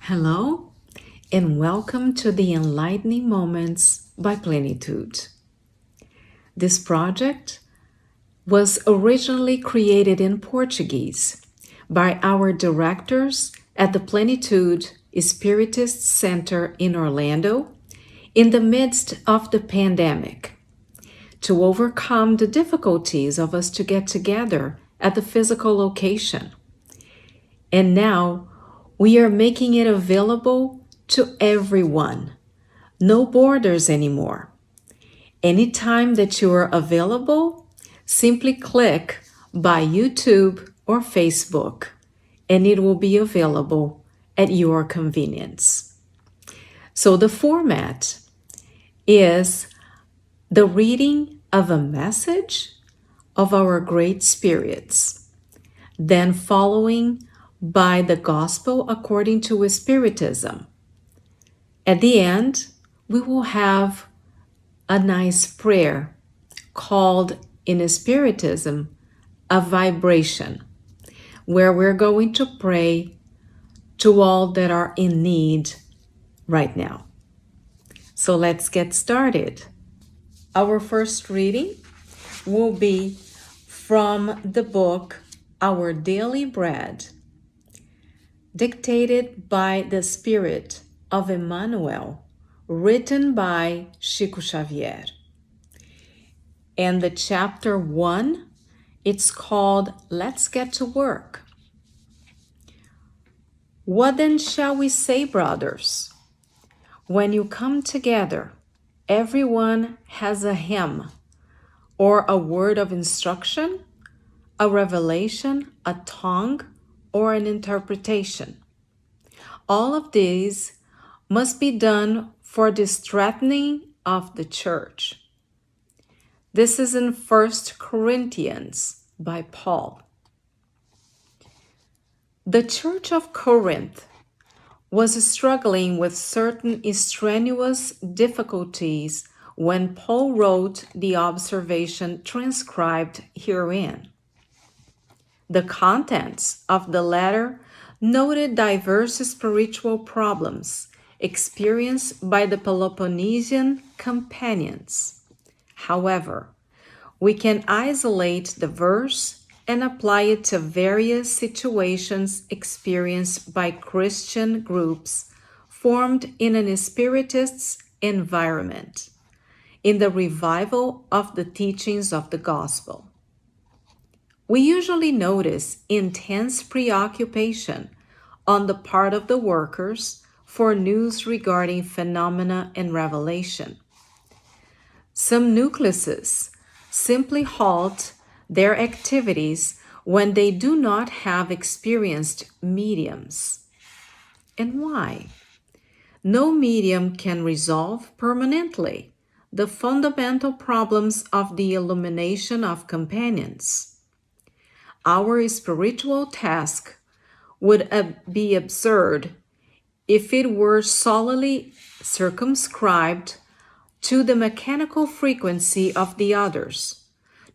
Hello, and welcome to the Enlightening Moments by Plenitude. This project was originally created in Portuguese by our directors at the Plenitude Spiritist Center in Orlando in the midst of the pandemic to overcome the difficulties of us to get together at the physical location. And now we are making it available to everyone. No borders anymore. Anytime that you are available, simply click by YouTube or Facebook, and it will be available at your convenience. So the format is the reading of a message of our great spirits, then following by the gospel according to Spiritism. At the end, we will have a nice prayer called in Spiritism a vibration, where we're going to pray to all that are in need right now. So let's get started. Our first reading will be from the book Our Daily Bread, dictated by the Spirit of Emmanuel, written by Chico Xavier. And the chapter 1, it's called Let's Get to Work. What then shall we say, brothers? When you come together, everyone has a hymn, or a word of instruction, a revelation, a tongue, or an interpretation. All of these must be done for the strengthening of the church. This is in 1 Corinthians by Paul. The church of Corinth was struggling with certain strenuous difficulties when Paul wrote the observation transcribed herein. The contents of the letter noted diverse spiritual problems experienced by the Peloponnesian companions. However, we can isolate the verse and apply it to various situations experienced by Christian groups formed in an Spiritist environment, in the revival of the teachings of the gospel. We usually notice intense preoccupation on the part of the workers for news regarding phenomena and revelation. Some nucleuses simply halt their activities when they do not have experienced mediums. And why? No medium can resolve permanently the fundamental problems of the illumination of companions. Our spiritual task would be absurd if it were solely circumscribed to the mechanical frequency of the others,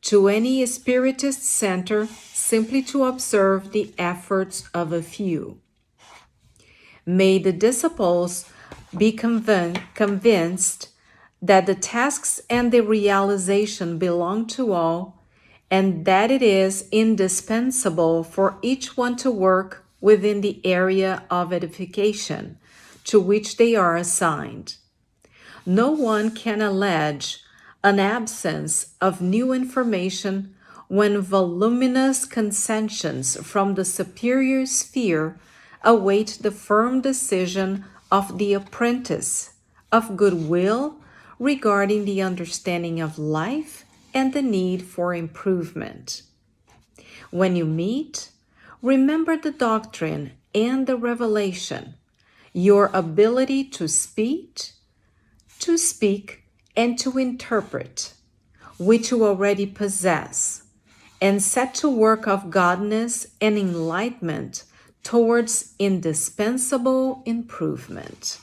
to any Spiritist center simply to observe the efforts of a few. May the disciples be convinced that the tasks and the realization belong to all, and that it is indispensable for each one to work within the area of edification to which they are assigned. No one can allege an absence of new information when voluminous concessions from the superior sphere await the firm decision of the apprentice of goodwill regarding the understanding of life and the need for improvement. When you meet, remember the doctrine and the revelation, your ability to speak, and to interpret, which you already possess, and set to work of godness and enlightenment towards indispensable improvement.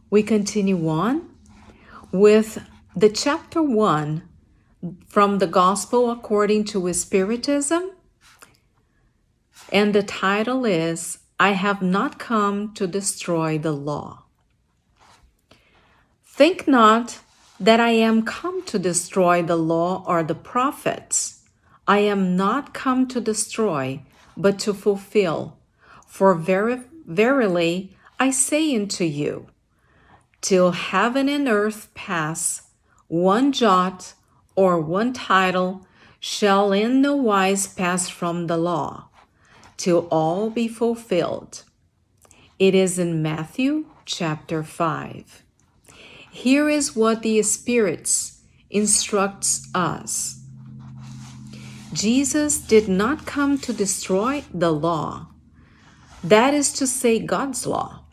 We continue on with the chapter 1 from the Gospel according to Spiritism, and the title is I have not come to destroy the law. Think not that I am come to destroy the law or the prophets. I am not come to destroy, but to fulfill. For verily I say unto you, till heaven and earth pass, one jot or one tittle shall in no wise pass from the law, till all be fulfilled. It is in Matthew chapter 5. Here is what the Spirit instructs us. Jesus did not come to destroy the law, that is to say, God's law.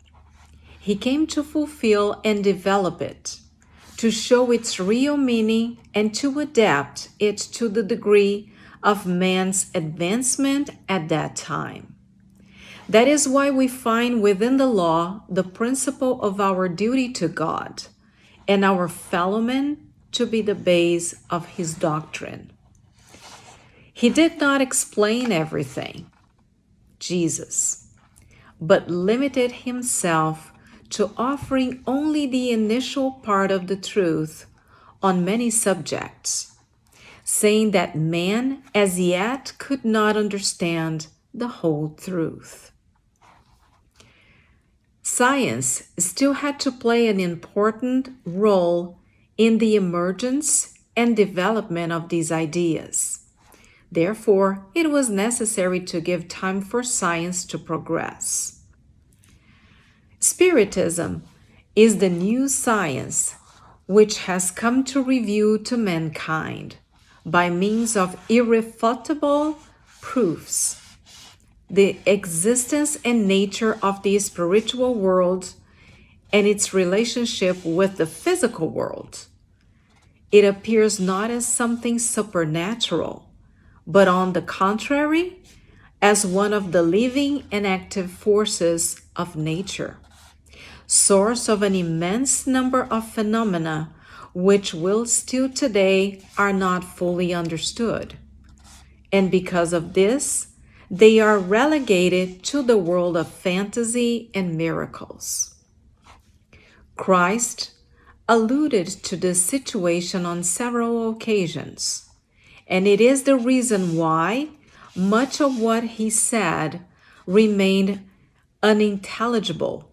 He came to fulfill and develop it, to show its real meaning and to adapt it to the degree of man's advancement at that time. That is why we find within the law the principle of our duty to God and our fellow men to be the base of his doctrine. He did not explain everything, Jesus, but limited himself to offering only the initial part of the truth on many subjects, saying that man as yet could not understand the whole truth. Science still had to play an important role in the emergence and development of these ideas. Therefore, it was necessary to give time for science to progress. Spiritism is the new science which has come to reveal to mankind, by means of irrefutable proofs, the existence and nature of the spiritual world and its relationship with the physical world. It appears not as something supernatural, but on the contrary, as one of the living and active forces of nature, source of an immense number of phenomena which will still today are not fully understood. And because of this, they are relegated to the world of fantasy and miracles. Christ alluded to this situation on several occasions, and it is the reason why much of what he said remained unintelligible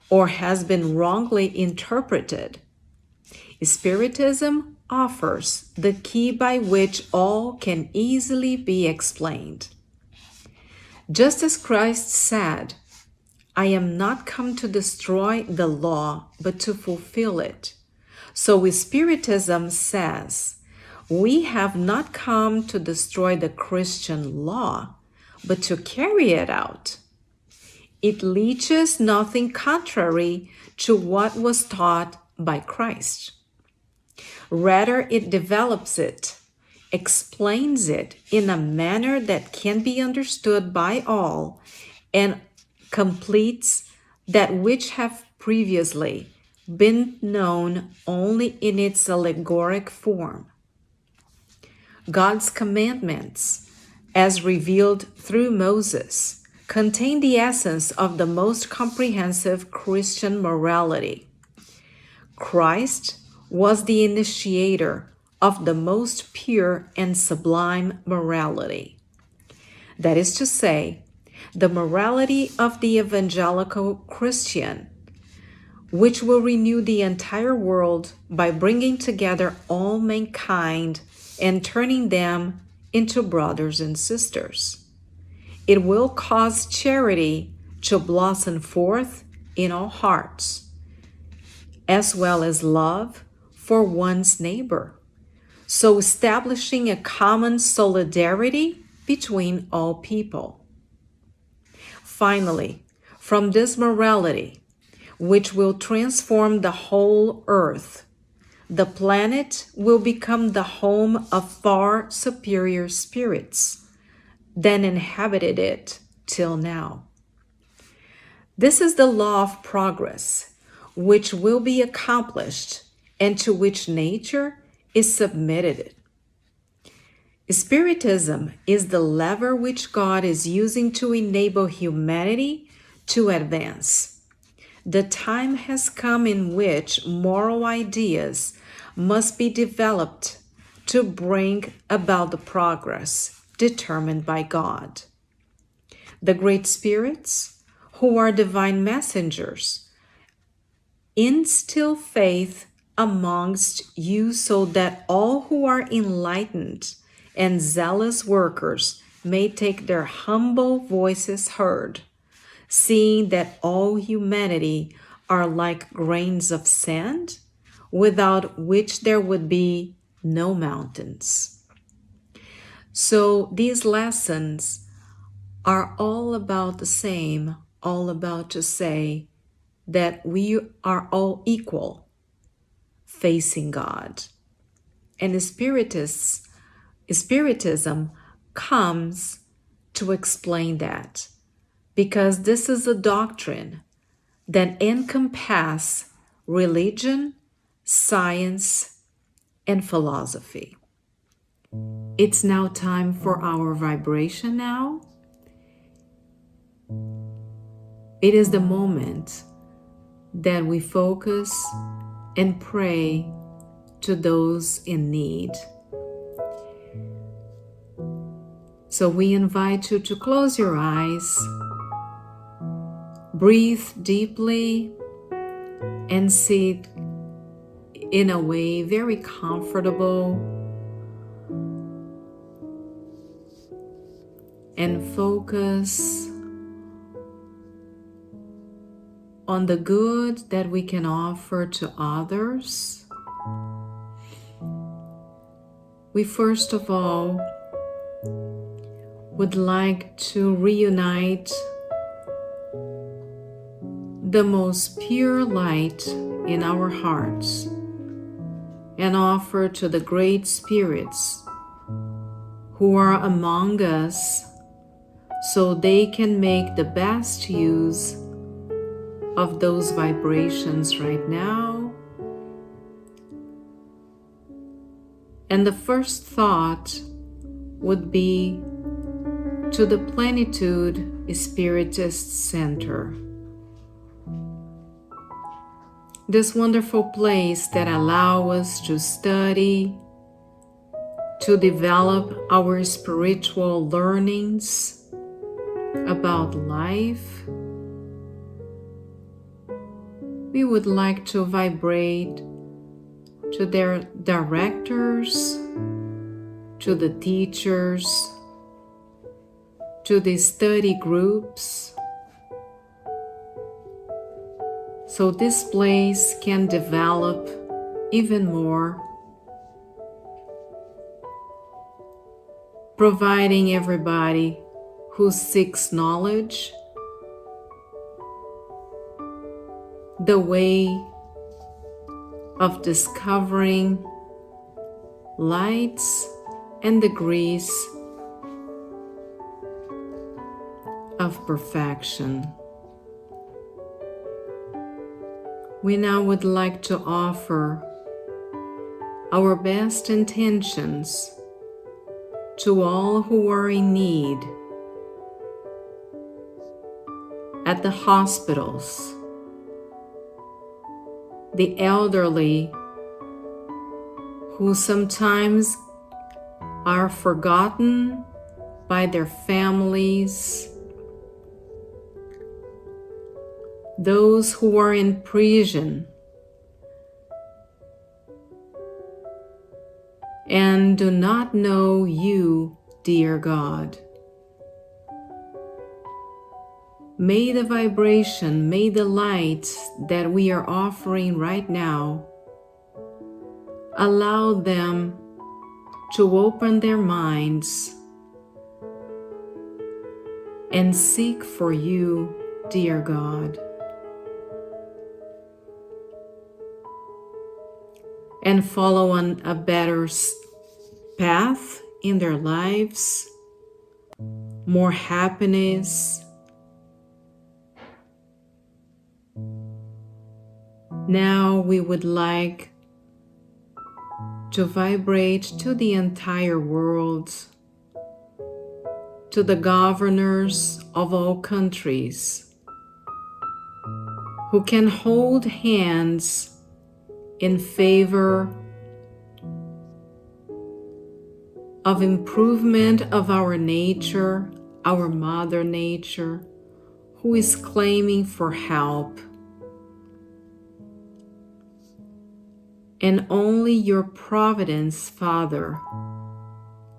or has been wrongly interpreted. Spiritism offers the key by which all can easily be explained. Just as Christ said, I am not come to destroy the law, but to fulfill it. So Spiritism says, we have not come to destroy the Christian law, but to carry it out. It teaches nothing contrary to what was taught by Christ. Rather, it develops it, explains it in a manner that can be understood by all, and completes that which have previously been known only in its allegoric form. God's commandments, as revealed through Moses, contain the essence of the most comprehensive Christian morality. Christ was the initiator of the most pure and sublime morality. That is to say, the morality of the evangelical Christian, which will renew the entire world by bringing together all mankind and turning them into brothers and sisters. It will cause charity to blossom forth in all hearts, as well as love for one's neighbor, so establishing a common solidarity between all people. Finally, from this morality, which will transform the whole earth, the planet will become the home of far superior spirits than inhabited it till now. This is the law of progress, which will be accomplished and to which nature is submitted. Spiritism is the lever which God is using to enable humanity to advance. The time has come in which moral ideas must be developed to bring about the progress determined by God. The great spirits, who are divine messengers, instill faith amongst you so that all who are enlightened and zealous workers may take their humble voices heard, seeing that all humanity are like grains of sand, without which there would be no mountains. So these lessons are all about the same, all about to say that we are all equal facing God. And Spiritism comes to explain that, because this is a doctrine that encompasses religion, science, and philosophy. It's now time for our vibration now. It is the moment that we focus and pray to those in need. So we invite you to close your eyes, breathe deeply, and sit in a way very comfortable, and focus on the good that we can offer to others. We first of all would like to reunite the most pure light in our hearts and offer to the great spirits who are among us so they can make the best use of those vibrations right now. And the first thought would be to the Plenitude Spiritist Center. This wonderful place that allows us to study, to develop our spiritual learnings about life. We would like to vibrate to their directors, to the teachers, to the study groups, so this place can develop even more, providing everybody who seeks knowledge the way of discovering lights and degrees of perfection. We now would like to offer our best intentions to all who are in need at the hospitals, the elderly who sometimes are forgotten by their families, those who are in prison and do not know you, dear God. May the vibration, may the light that we are offering right now allow them to open their minds and seek for you, dear God, and follow on a better path in their lives, more happiness. Now we would like to vibrate to the entire world, to the governors of all countries, who can hold hands in favor of improvement of our nature, our Mother Nature, who is claiming for help. And only your providence, Father,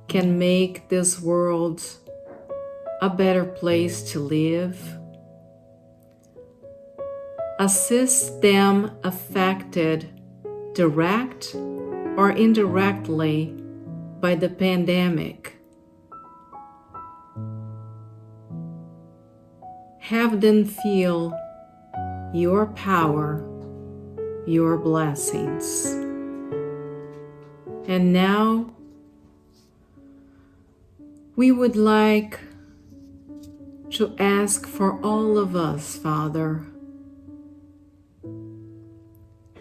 can make this world a better place to live. Assist them affected, direct or indirectly, by the pandemic. Have them feel your power, your blessings. And now, we would like to ask for all of us, Father,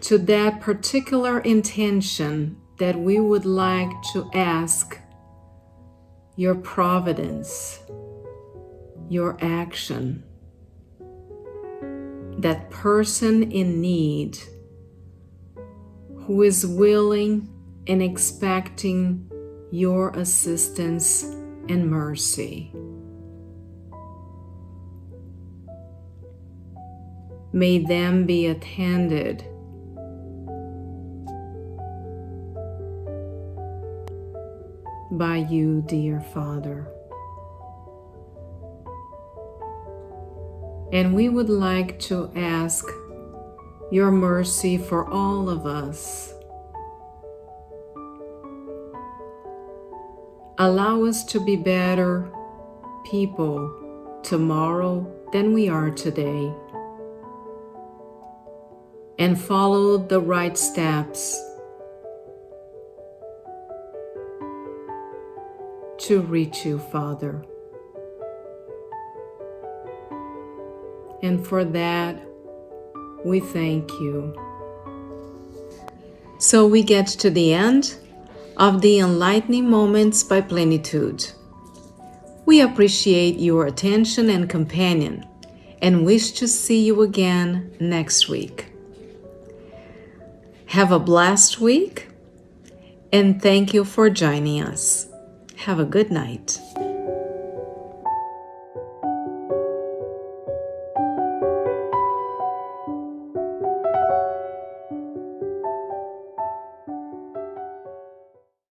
to that particular intention that we would like to ask your providence, your action, that person in need who is willing and expecting your assistance and mercy. May them be attended by you, dear Father. And we would like to ask your mercy for all of us. Allow us to be better people tomorrow than we are today, and follow the right steps to reach you, Father. And for that, we thank you. So we get to the end of the Enlightening Moments by Plenitude. We appreciate your attention and companion and wish to see you again next week. Have a blessed week, and thank you for joining us. Have a good night.